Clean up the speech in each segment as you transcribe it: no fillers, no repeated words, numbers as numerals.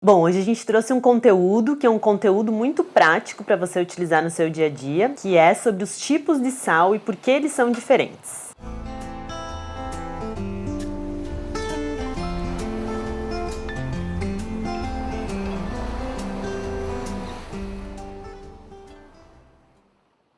Bom, hoje a gente trouxe um conteúdo que é um conteúdo muito prático para você utilizar no seu dia a dia, que é sobre os tipos de sal e por que eles são diferentes.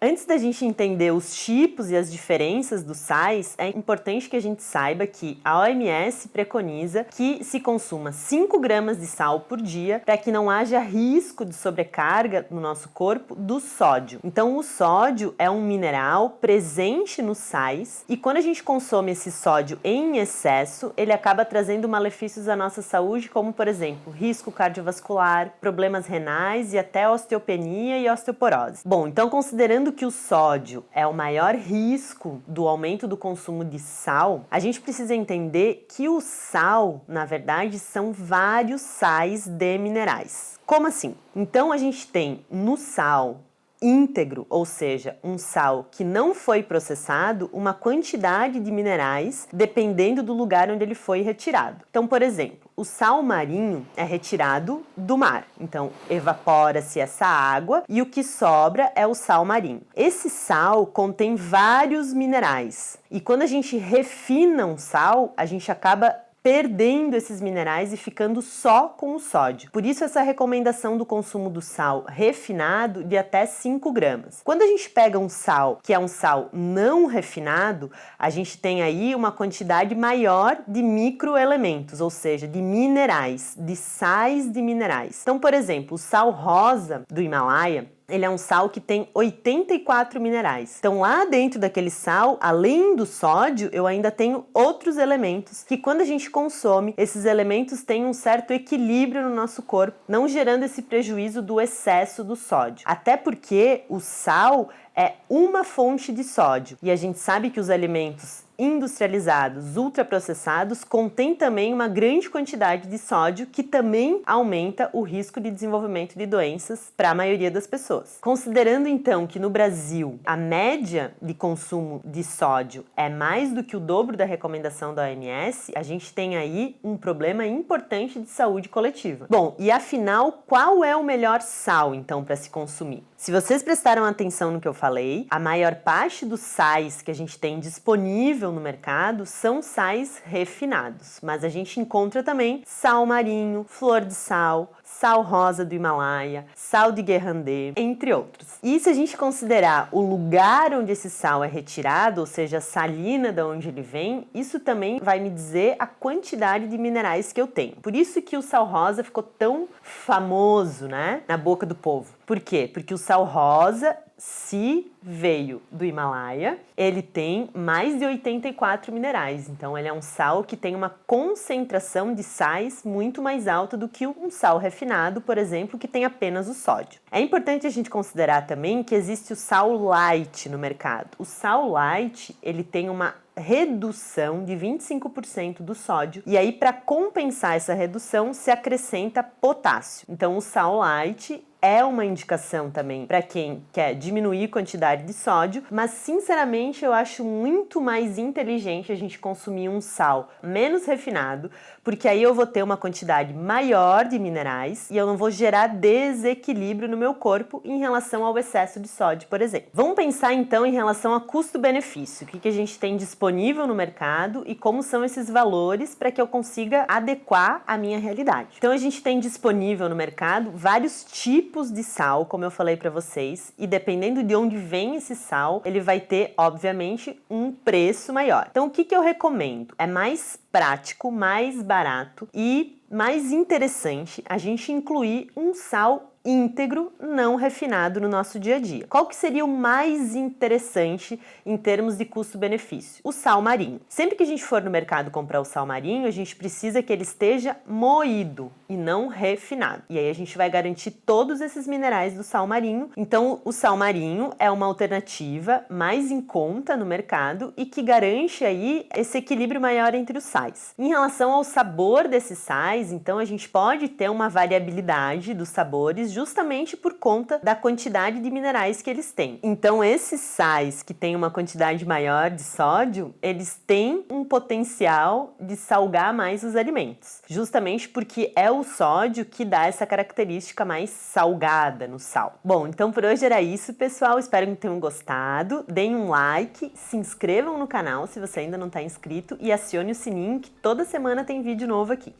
Antes da gente entender os tipos e as diferenças dos sais, é importante que a gente saiba que a OMS preconiza que se consuma 5 gramas de sal por dia para que não haja risco de sobrecarga no nosso corpo do sódio. Então, o sódio é um mineral presente nos sais e quando a gente consome esse sódio em excesso, ele acaba trazendo malefícios à nossa saúde, como, por exemplo, risco cardiovascular, problemas renais e até osteopenia e osteoporose. Bom, então considerando que o sódio é o maior risco do aumento do consumo de sal, a gente precisa entender que o sal, na verdade, são vários sais de minerais. Como assim? Então a gente tem no sal íntegro, ou seja, um sal que não foi processado, uma quantidade de minerais dependendo do lugar onde ele foi retirado. Então, por exemplo, o sal marinho é retirado do mar, então evapora-se essa água e o que sobra é o sal marinho. Esse sal contém vários minerais e quando a gente refina um sal, a gente acaba perdendo esses minerais e ficando só com o sódio. Por isso essa recomendação do consumo do sal refinado de até 5 gramas. Quando a gente pega um sal que é um sal não refinado, a gente tem aí uma quantidade maior de microelementos, ou seja, de minerais, de sais de minerais. Então, por exemplo, o sal rosa do Himalaia, ele é um sal que tem 84 minerais. Então, lá dentro daquele sal, além do sódio, eu ainda tenho outros elementos que, quando a gente consome, esses elementos têm um certo equilíbrio no nosso corpo, não gerando esse prejuízo do excesso do sódio. Até porque o sal é uma fonte de sódio e a gente sabe que os alimentos industrializados, ultraprocessados, contêm também uma grande quantidade de sódio que também aumenta o risco de desenvolvimento de doenças para a maioria das pessoas. Considerando então que no Brasil a média de consumo de sódio é mais do que o dobro da recomendação da OMS, a gente tem aí um problema importante de saúde coletiva. Bom, e afinal, qual é o melhor sal então para se consumir? Se vocês prestaram atenção no que eu falei, a maior parte dos sais que a gente tem disponível no mercado são sais refinados, mas a gente encontra também sal marinho, flor de sal, sal rosa do Himalaia, sal de Guerrandê, entre outros. E se a gente considerar o lugar onde esse sal é retirado, ou seja, a salina de onde ele vem, isso também vai me dizer a quantidade de minerais que eu tenho. Por isso que o sal rosa ficou tão famoso, né, na boca do povo. Por quê? Porque o sal rosa, se veio do Himalaia, ele tem mais de 84 minerais, então ele é um sal que tem uma concentração de sais muito mais alta do que um sal refinado, por exemplo, que tem apenas o sódio. É importante a gente considerar também que existe o sal light no mercado. O sal light, ele tem uma redução de 25% do sódio e aí para compensar essa redução se acrescenta potássio. Então o sal light é uma indicação também para quem quer diminuir a quantidade de sódio, mas sinceramente eu acho muito mais inteligente a gente consumir um sal menos refinado, porque aí eu vou ter uma quantidade maior de minerais e eu não vou gerar desequilíbrio no meu corpo em relação ao excesso de sódio, por exemplo. Vamos pensar então em relação a custo-benefício, o que a gente tem disponível no mercado e como são esses valores para que eu consiga adequar a minha realidade. Então a gente tem disponível no mercado vários tipos de sal, como eu falei para vocês, e dependendo de onde vem esse sal, ele vai ter, obviamente, um preço maior. Então, o que eu recomendo? É mais prático, mais barato e mais interessante a gente incluir um sal íntegro, não refinado no nosso dia a dia. Qual que seria o mais interessante em termos de custo-benefício? O sal marinho. Sempre que a gente for no mercado comprar o sal marinho, a gente precisa que ele esteja moído e não refinado. E aí a gente vai garantir todos esses minerais do sal marinho. Então, o sal marinho é uma alternativa mais em conta no mercado e que garante aí esse equilíbrio maior entre os sais. Em relação ao sabor desses sais, então a gente pode ter uma variabilidade dos sabores justamente por conta da quantidade de minerais que eles têm. Então, esses sais que têm uma quantidade maior de sódio, eles têm um potencial de salgar mais os alimentos, justamente porque é o sódio que dá essa característica mais salgada no sal. Bom, então por hoje era isso, pessoal. Espero que tenham gostado. Deem um like, se inscrevam no canal se você ainda não está inscrito e acione o sininho que toda semana tem vídeo novo aqui.